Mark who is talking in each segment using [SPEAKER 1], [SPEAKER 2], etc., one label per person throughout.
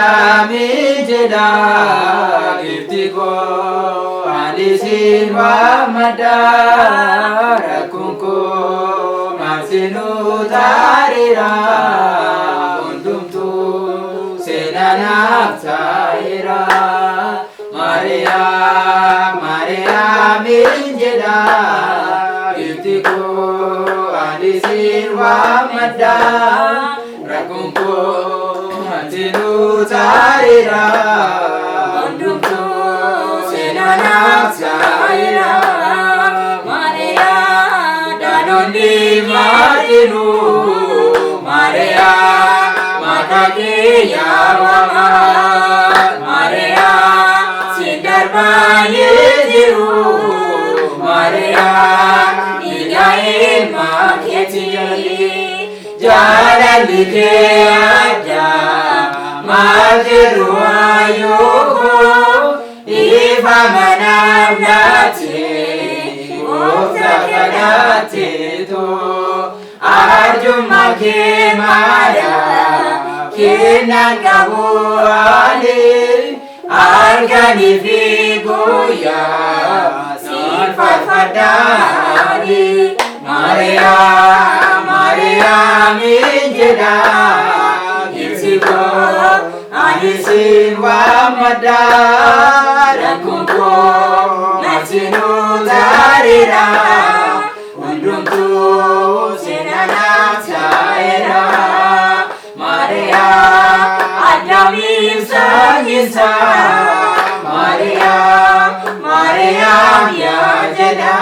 [SPEAKER 1] Mariam jeda giftiko alisin wa madara kunko masinu tarira undumtu senana saira Mariam jeda giftiko alisin wa madara kunko masinu tarira undumtu senana saira Mariam danundi matinu Mariam mataki yawa Mariam sindarbani jiru Mariam ilahin maketi jalan like ada majiru ayuku ifa manamnati uzakanati to arjumake mara kinangabuali argani figuya sifafadari Mariam jeda giftiko alisin wa madara kunko masinu tarira undumtu senana saira Mariam adami sangisa Mariam ya jeda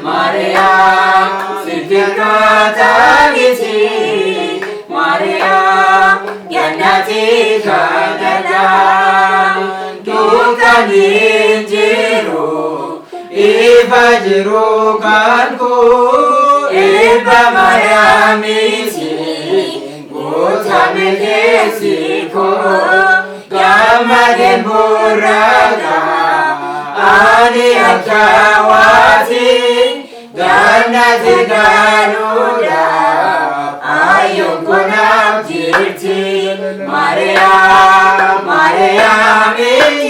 [SPEAKER 1] Mariam sidika tangisi Mariam jannati kadadan tukani jiru ifajiru kanku iba Mariam isi utamekesiko gamaden buraga ani akawati jannati garuda ayukunam jirti Mariam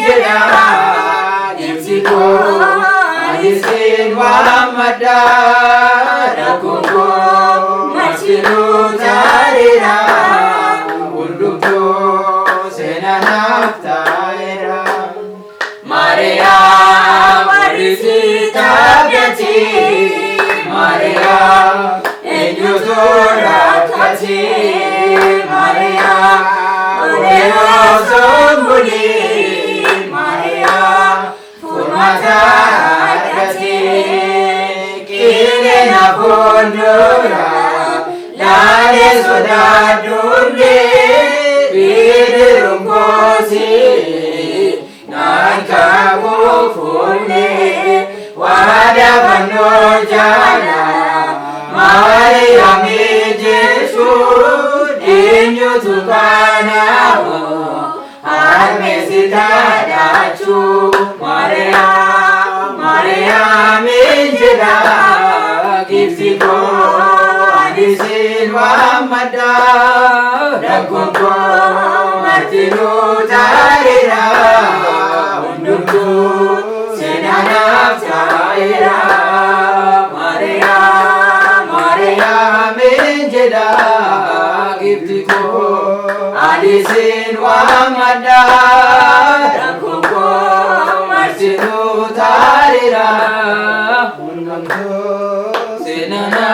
[SPEAKER 1] jeda giftiko alisin wa madara kunko masinu tarira undumtu senana taira Mariam arisita biati Mariam enjuzurakati Mariam uleosomuli Mariam furmatakati kilena pondora lale sodadunde bidirungosi nankamu funne wada panojana Mariam Jesu injutukanamu armesitadachu Mariam jeda giftiko alisin wa madara kunko masinu tarira undumtu senana saira Mariam jeda giftiko alisin wa madara kunko masinu tarira undumtu senana